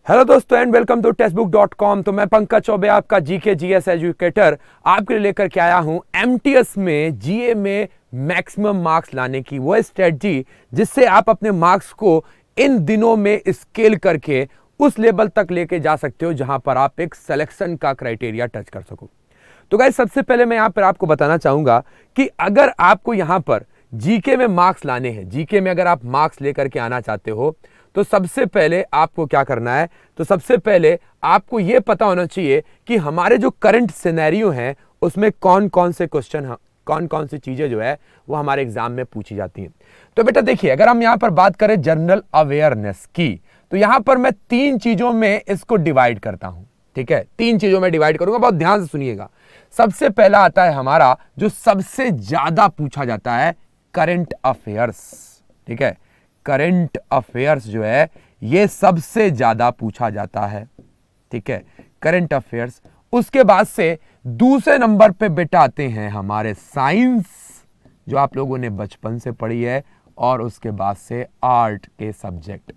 Hello दोस्तों and welcome to टेक्स्टबुक.com। तो मैं पंकज चौबे आपका जीके जीएस एजुकेटर आपके लिए लेकर के आया हूं एमटीएस में जीए में मैक्सिमम मार्क्स लाने की वो स्ट्रेटजी जिससे आप अपने मार्क्स को इन दिनों में स्केल करके उस लेवल तक लेके जा सकते हो जहां पर आप एक सिलेक्शन का क्राइटेरिया टच कर सको। तो गाइस सबसे पहले मैं यहां पर आपको बताना चाहूंगा कि अगर आपको यहां पर जीके में मार्क्स लाने हैं, जीके में अगर आप मार्क्स लेकर के आना चाहते हो तो सबसे पहले आपको क्या करना है, तो सबसे पहले आपको यह पता होना चाहिए कि हमारे जो करंट सिनेरियो हैं उसमें कौन कौन से क्वेश्चन, कौन कौन सी चीजें जो है वो हमारे एग्जाम में पूछी जाती हैं। तो बेटा देखिए, अगर हम यहां पर बात करें जनरल अवेयरनेस की, तो यहां पर मैं तीन चीजों में इसको डिवाइड करता हूं। ठीक है, तीन चीजों में डिवाइड करूंगा, बहुत ध्यान से सुनिएगा। सबसे पहला आता है हमारा जो सबसे ज्यादा पूछा जाता है करंट अफेयर्स। ठीक है, करंट अफेयर्स जो है ये सबसे ज्यादा पूछा जाता है। ठीक है, करंट अफेयर्स। उसके बाद से दूसरे नंबर पे बेटा आते हैं हमारे साइंस, जो आप लोगों ने बचपन से पढ़ी है, और उसके बाद से आर्ट के सब्जेक्ट।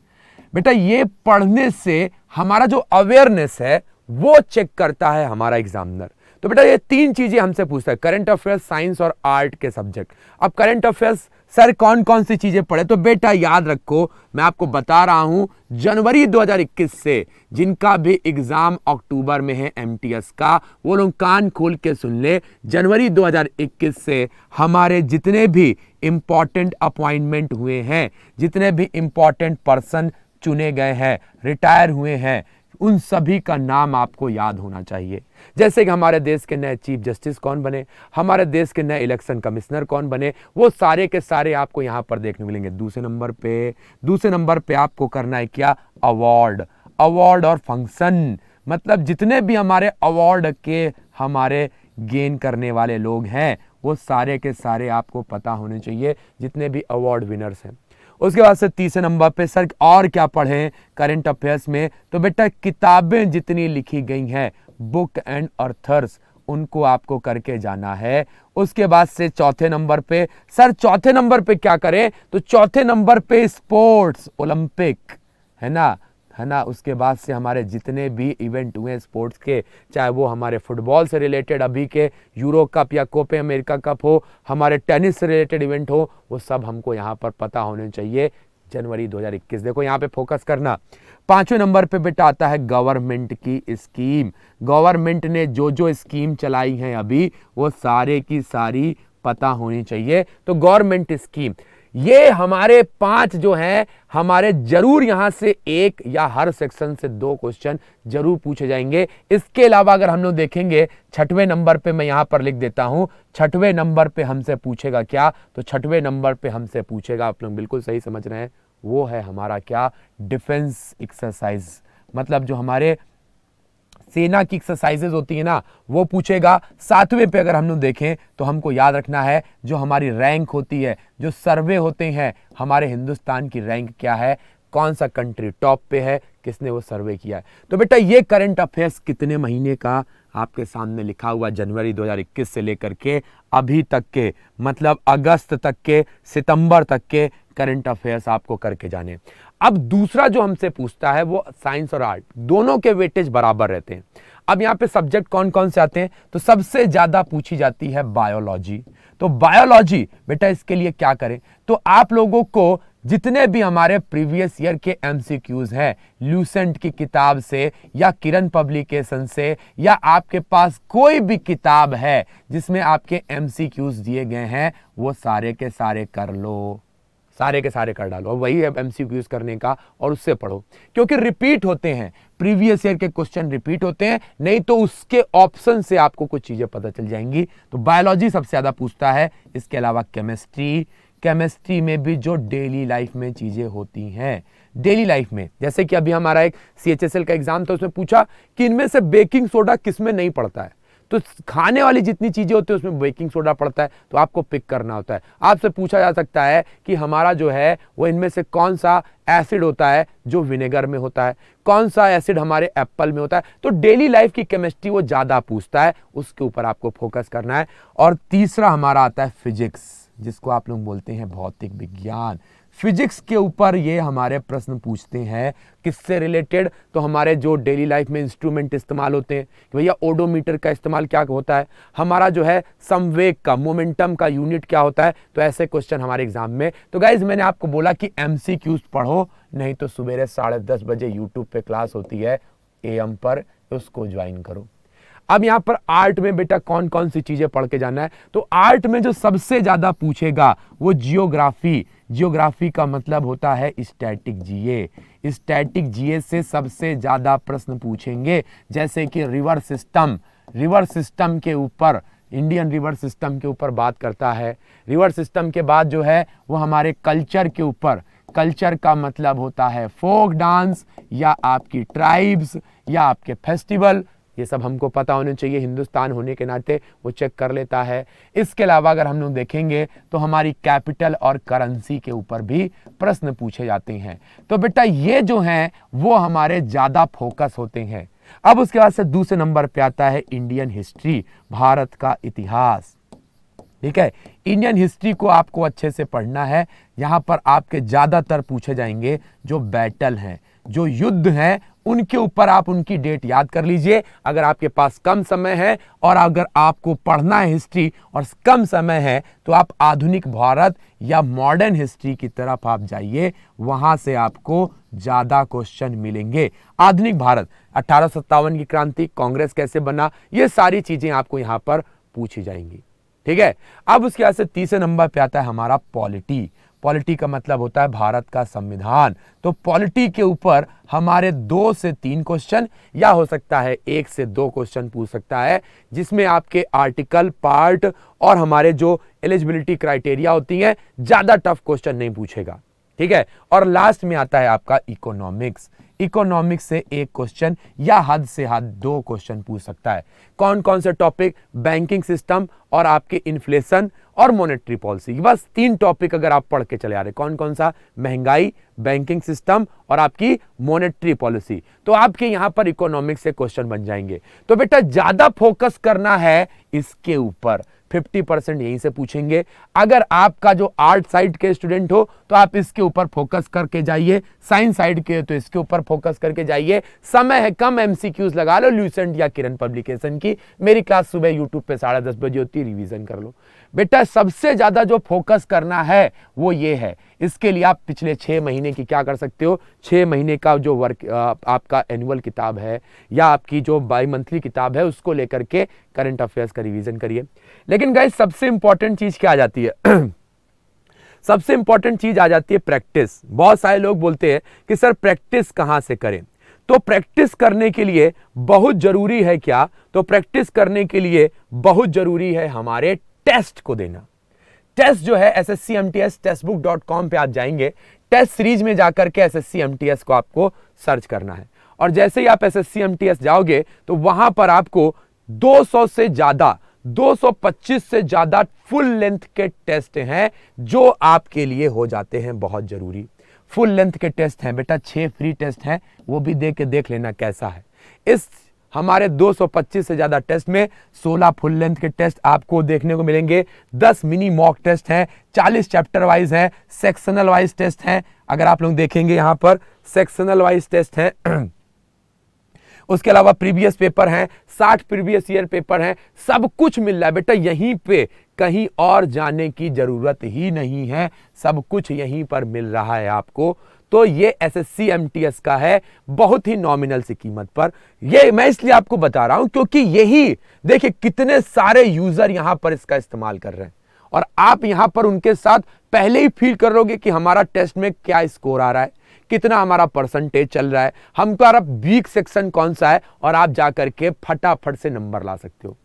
बेटा ये पढ़ने से हमारा जो अवेयरनेस है वो चेक करता है हमारा एग्जामिनर। तो बेटा ये तीन चीजें हमसे पूछता है, करंट अफेयर्स, साइंस और आर्ट के सब्जेक्ट। अब करंट अफेयर्स सर कौन कौन सी चीजें पढ़े, तो बेटा याद रखो, मैं आपको बता रहा हूं जनवरी 2021 से जिनका भी एग्जाम अक्टूबर में है एमटीएस का, वो लोग कान खोल के सुन ले। जनवरी 2021 से हमारे जितने भी इंपॉर्टेंट अपॉइंटमेंट हुए हैं, जितने भी इंपॉर्टेंट पर्सन चुने गए हैं, रिटायर हुए हैं, उन सभी का नाम आपको याद होना चाहिए। जैसे कि हमारे देश के नए चीफ जस्टिस कौन बने, हमारे देश के नए इलेक्शन कमिश्नर कौन बने, वो सारे के सारे आपको यहां पर देखने मिलेंगे। दूसरे नंबर पे आपको करना है क्या, अवार्ड और फंक्शन। मतलब जितने भी हमारे अवार्ड के हमारे गेन करने वाले लोग हैं वो सारे के सारे आपको पता होने चाहिए, जितने भी अवार्ड विनर्स हैं। उसके बाद से तीसरे नंबर पे सर और क्या पढ़ें करंट अफेयर्स में, तो बेटा किताबें जितनी लिखी गई हैं, बुक एंड ऑथर्स, उनको आपको करके जाना है। उसके बाद से चौथे नंबर पे सर, चौथे नंबर पे क्या करें, तो चौथे नंबर पे स्पोर्ट्स, ओलंपिक, है ना। उसके बाद से हमारे जितने भी इवेंट हुए स्पोर्ट्स के, चाहे वो हमारे फुटबॉल से रिलेटेड अभी के यूरो कप या कोपे अमेरिका कप हो, हमारे टेनिस से रिलेटेड इवेंट हो, वो सब हमको यहाँ पर पता होने चाहिए जनवरी 2021। देखो यहाँ पे फोकस करना। पांचवें नंबर पे बेटा आता है गवर्नमेंट की स्कीम। गवर्नमेंट ने जो जो स्कीम चलाई है अभी, वो सारे की सारी पता होनी चाहिए। तो गवर्नमेंट स्कीम, ये हमारे 5 जो हैं हमारे जरूर यहां से एक या हर सेक्शन से 2 क्वेश्चन जरूर पूछे जाएंगे। इसके अलावा अगर हम लोग देखेंगे छठवें नंबर पे, मैं यहां पर लिख देता हूं, छठवें नंबर पे हमसे पूछेगा क्या, तो छठवें नंबर पे हमसे पूछेगा, आप लोग बिल्कुल सही समझ रहे हैं, वो है हमारा क्या, डिफेंस एक्सरसाइज। मतलब जो हमारे सेना की एक्सरसाइजेज होती है ना, वो पूछेगा। सातवें पे अगर हम लोग देखें तो हमको याद रखना है जो हमारी रैंक होती है, जो सर्वे होते हैं, हमारे हिंदुस्तान की रैंक क्या है, कौन सा कंट्री टॉप पे है, किसने वो सर्वे किया है। तो बेटा ये करंट अफेयर्स कितने महीने का आपके सामने लिखा हुआ, जनवरी 2021 से लेकर के अभी तक के, मतलब अगस्त तक के, सितंबर तक के करंट अफेयर्स आपको करके जाने। अब दूसरा जो हमसे पूछता है वो साइंस और आर्ट, दोनों के वेटेज बराबर रहते हैं। अब यहाँ पे सब्जेक्ट कौन कौन से आते हैं, तो सबसे ज्यादा पूछी जाती है बायोलॉजी। तो बायोलॉजी बेटा इसके लिए क्या करें, तो आप लोगों को जितने भी हमारे प्रीवियस ईयर के एमसीक्यूज हैं, ल्यूसेंट की किताब से या किरण पब्लिकेशन से, या आपके पास कोई भी किताब है जिसमें आपके एमसीक्यूज दिए गए हैं, वो सारे के सारे कर लो, सारे के सारे कर डालो। वही है एमसीक्यूज करने का, और उससे पढ़ो, क्योंकि रिपीट होते हैं, प्रीवियस ईयर के क्वेश्चन रिपीट होते हैं, नहीं तो उसके ऑप्शन से आपको कुछ चीजें पता चल जाएंगी। तो बायोलॉजी सबसे ज्यादा पूछता है। इसके अलावा केमिस्ट्री में भी जो डेली लाइफ में चीजें होती हैं, डेली लाइफ में, जैसे कि अभी हमारा एक सीएचएसएल का एग्जाम था, उसमें पूछा कि इनमें से बेकिंग सोडा किसमें नहीं पड़ता है, तो खाने वाली जितनी चीजें होती है उसमें बेकिंग सोडा पड़ता है, तो आपको पिक करना होता है। आपसे पूछा जा सकता है कि हमारा जो है वो इनमें से कौन सा एसिड होता है जो विनेगर में होता है, कौन सा एसिड हमारे एप्पल में होता है। तो डेली लाइफ की केमिस्ट्री वो ज्यादा पूछता है, उसके ऊपर आपको फोकस करना है। और तीसरा हमारा आता है फिजिक्स, जिसको आप लोग बोलते हैं भौतिक विज्ञान। फिजिक्स के ऊपर ये हमारे प्रश्न पूछते हैं। किससे रिलेटेड? तो हमारे जो डेली लाइफ में इंस्ट्रूमेंट इस्तेमाल होते हैं कि भैया ओडोमीटर का इस्तेमाल क्या होता है, हमारा जो है संवेग का, मोमेंटम का यूनिट क्या होता है, तो ऐसे क्वेश्चन हमारे एग्जाम में। तो गाइज मैंने आपको बोला कि एमसीक्यूज पढ़ो, नहीं तो सवेरे 10:30 बजे यूट्यूब पे क्लास होती है AM पर, उसको ज्वाइन करो। अब यहां पर आर्ट में बेटा कौन कौन सी चीजें पढ़ के जाना है, तो आर्ट में जो सबसे ज्यादा पूछेगा वो जियोग्राफी। जियोग्राफी का मतलब होता है स्टैटिक जीए। स्टैटिक जीए से सबसे ज्यादा प्रश्न पूछेंगे, जैसे कि रिवर सिस्टम। रिवर सिस्टम के ऊपर, इंडियन रिवर सिस्टम के ऊपर बात करता है। रिवर सिस्टम के बाद जो है वो हमारे कल्चर के ऊपर। कल्चर का मतलब होता है फोक डांस या आपकी ट्राइब्स या आपके फेस्टिवल, ये सब हमको पता होने चाहिए, हिंदुस्तान होने के नाते वो चेक कर लेता है। इसके अलावा अगर हम लोग देखेंगे तो हमारी कैपिटल और करेंसी के ऊपर भी प्रश्न पूछे जाते हैं। तो बेटा ये जो हैं वो हमारे ज्यादा फोकस होते हैं। अब उसके बाद से दूसरे नंबर पे आता है इंडियन हिस्ट्री, भारत का इतिहास। ठीक है, इंडियन हिस्ट्री को आपको अच्छे से पढ़ना है। यहां पर आपके ज्यादातर पूछे जाएंगे जो बैटल हैं, जो युद्ध हैं, उनके ऊपर आप उनकी डेट याद कर लीजिए। अगर आपके पास कम समय है और अगर आपको पढ़ना है हिस्ट्री और कम समय है, तो आप आधुनिक भारत या मॉडर्न हिस्ट्री की तरफ आप जाइए, वहां से आपको ज्यादा क्वेश्चन मिलेंगे। आधुनिक भारत, 1857 की क्रांति, कांग्रेस कैसे बना, ये सारी चीजें आपको यहां पर पूछी जाएंगी। ठीक है, अब उसके बाद से तीसरे नंबर पे आता है हमारा पॉलिटी। पॉलिटी का मतलब होता है भारत का संविधान। तो पॉलिटी के ऊपर हमारे 2 से 3 क्वेश्चन या हो सकता है 1 से 2 क्वेश्चन पूछ सकता है, जिसमें आपके आर्टिकल, पार्ट और हमारे जो एलिजिबिलिटी क्राइटेरिया होती हैं, ज्यादा टफ क्वेश्चन नहीं पूछेगा। ठीक है, और लास्ट में आता है आपका इकोनॉमिक्स। इकोनॉमिक्स से 1 क्वेश्चन या हद से हद 2 क्वेश्चन पूछ सकता है। कौन कौन से टॉपिक? बैंकिंग सिस्टम और आपके इन्फ्लेशन और मॉनेटरी पॉलिसी। बस 3 टॉपिक अगर आप पढ़ के चले आ रहे, कौन कौन सा? महंगाई, बैंकिंग सिस्टम और आपकी मॉनेटरी पॉलिसी। तो आपके यहां पर इकोनॉमिक्स से क्वेश्चन बन जाएंगे। तो बेटा ज्यादा फोकस करना है इसके ऊपर, 50% यहीं से पूछेंगे। अगर आपका जो आर्ट साइड के स्टूडेंट हो तो आप इसके ऊपर फोकस करके जाइए, साइंस साइड के तो इसके ऊपर फोकस करके जाइए। समय है कम, एमसीक्यूज लगा लो ल्यूसेंट या किरण पब्लिकेशन की। मेरी क्लास सुबह यूट्यूब पे 10:30 बजे होती है, रिवीजन कर लो। बेटा सबसे ज्यादा जो फोकस करना है वो ये है। इसके लिए आप पिछले 6 महीने की क्या कर सकते हो, 6 महीने का जो वर्क आपका एनुअल किताब है या आपकी जो बाई मंथली किताब है, उसको लेकर के करंट अफेयर्स का रिवीजन करिए। लेकिन गाइस सबसे इंपॉर्टेंट चीज क्या आ जाती है? सबसे इंपॉर्टेंट चीज आ जाती है प्रैक्टिस। बहुत सारे लोग बोलते हैं कि सर प्रैक्टिस कहां से करें? तो प्रैक्टिस करने के लिए बहुत जरूरी है क्या? तो प्रैक्टिस करने के लिए बहुत जरूरी है हमारे टेस्ट को देना। टेस्ट जो है SSC-MTS टेस्टबुक.com पे आप जाएंगे, टेस्ट सीरीज में जाकर के SSC-MTS को आपको सर्च करना है। और जैसे ही आप SSC-MTS जाओगे तो वहां पर आपको 200 से ज्यादा, 225 से ज्यादा फुल लेंथ के टेस्ट हैं जो आपके लिए हो जाते हैं बहुत जरूरी। फुल लेंथ के टेस्ट हैं बेटा, 6 फ्री टेस्ट हैं, वो भी देख लेना कैसा है। इस हमारे 225 से ज्यादा टेस्ट में 16 फुल लेंथ के टेस्ट आपको देखने को मिलेंगे, 10 मिनी मॉक टेस्ट हैं, 40 चैप्टर वाइज हैं, सेक्शनल वाइज टेस्ट हैं। अगर आप लोग देखेंगे यहां पर सेक्शनल वाइज टेस्ट हैं। उसके अलावा प्रीवियस पेपर हैं, 60 प्रीवियस ईयर पेपर हैं, सब कुछ मिल रहा है बेटा यहीं पे, कहीं और जाने की जरूरत ही नहीं है, सब कुछ यहीं पर मिल रहा है आपको। तो ये SSC-MTS का है, बहुत ही नॉमिनल सी कीमत पर। ये मैं इसलिए आपको बता रहा हूं क्योंकि यही देखिए कितने सारे यूजर यहां पर इसका इस्तेमाल कर रहे हैं और आप यहां पर उनके साथ पहले ही फील करोगे कि हमारा टेस्ट में क्या स्कोर आ रहा है, कितना हमारा परसेंटेज चल रहा है, हमारा वीक सेक्शन कौन सा है, और आप जाकर के फटाफट से नंबर ला सकते हो।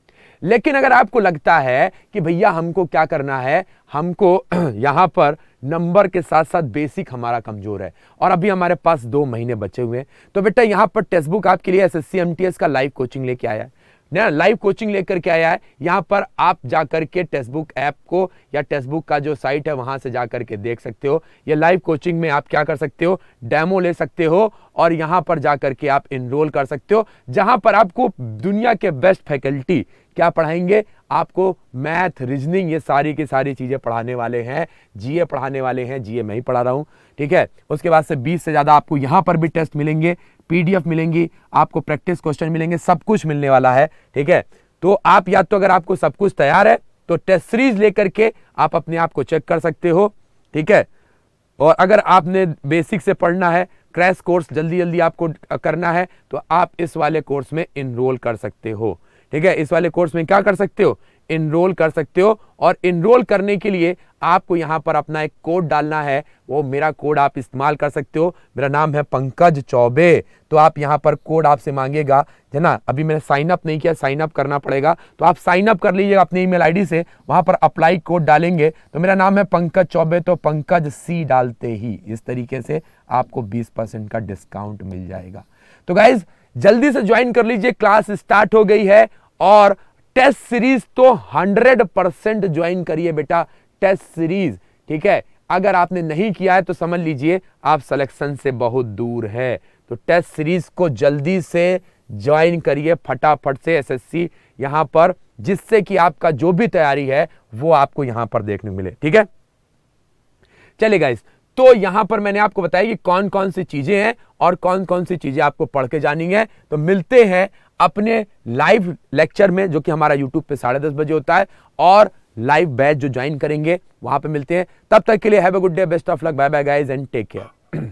लेकिन अगर आपको लगता है कि भैया हमको क्या करना है, हमको यहां पर नंबर के साथ साथ बेसिक हमारा कमजोर है और अभी हमारे पास 2 महीने बचे हुए हैं, तो बेटा यहां पर टेक्स्ट बुक आपके लिए SSC-MTS का लाइव कोचिंग लेके आया है ना, लाइव कोचिंग लेकर के आया है। यहां पर आप जाकर के टेक्स्ट बुक ऐप को या टेक्स्ट बुक का जो साइट है वहां से जाकर के देख सकते हो। ये लाइव कोचिंग में आप क्या कर सकते हो, डेमो ले सकते हो और यहां पर जाकर के आप इनरोल कर सकते हो, जहां पर आपको दुनिया के बेस्ट फैकल्टी क्या पढ़ाएंगे, आपको मैथ, रीजनिंग, ये सारी की सारी चीजें पढ़ाने वाले हैं, जीए पढ़ाने वाले हैं, जीए मैं ही पढ़ा रहा हूं, ठीक है। उसके बाद से 20 से ज्यादा आपको यहां पर भी टेस्ट मिलेंगे, पीडीएफ मिलेंगी, आपको प्रैक्टिस क्वेश्चन मिलेंगे, सब कुछ मिलने वाला है, ठीक है। तो आप या तो अगर आपको सब कुछ तैयार है तो टेस्ट सीरीज लेकर के आप अपने आप को चेक कर सकते हो, ठीक है। और अगर आपने बेसिक से पढ़ना है, क्रैश कोर्स जल्दी जल्दी आपको करना है, तो आप इस वाले कोर्स में इनरोल कर सकते हो, ठीक है। इस वाले कोर्स में क्या कर सकते हो, इनरोल कर सकते हो। और इनरोल करने के लिए आपको यहां पर अपना एक कोड डालना है, वो मेरा कोड आप इस्तेमाल कर सकते हो। मेरा नाम है पंकज चौबे, तो आप यहां पर कोड आपसे मांगेगा, है ना। अभी मैंने साइन अप नहीं किया, साइन अप करना पड़ेगा, तो आप साइन अप कर लीजिएगा अपनी ईमेल आईडी से, वहां पर अप्लाई कोड डालेंगे तो मेरा नाम है पंकज चौबे, तो पंकज सी डालते ही इस तरीके से आपको 20% का डिस्काउंट मिल जाएगा। तो गाइज जल्दी से ज्वाइन कर लीजिए, क्लास स्टार्ट हो गई है। और टेस्ट सीरीज तो 100% ज्वाइन करिए बेटा, टेस्ट सीरीज, ठीक है। अगर आपने नहीं किया है तो समझ लीजिए आप सिलेक्शन से बहुत दूर है। तो टेस्ट सीरीज को जल्दी से ज्वाइन करिए फटाफट से एसएससी यहां पर, जिससे कि आपका जो भी तैयारी है वो आपको यहां पर देखने मिले, ठीक है। चलिए गाइस, तो यहां पर मैंने आपको बताया कि कौन कौन सी चीजें हैं और कौन कौन सी चीजें आपको पढ़ के जानी है। तो मिलते हैं अपने लाइव लेक्चर में, जो कि हमारा यूट्यूब पे 10:30 बजे होता है, और लाइव बैच जो ज्वाइन करेंगे वहां पे मिलते हैं। तब तक के लिए have a good day, best of luck, bye bye guys and take care.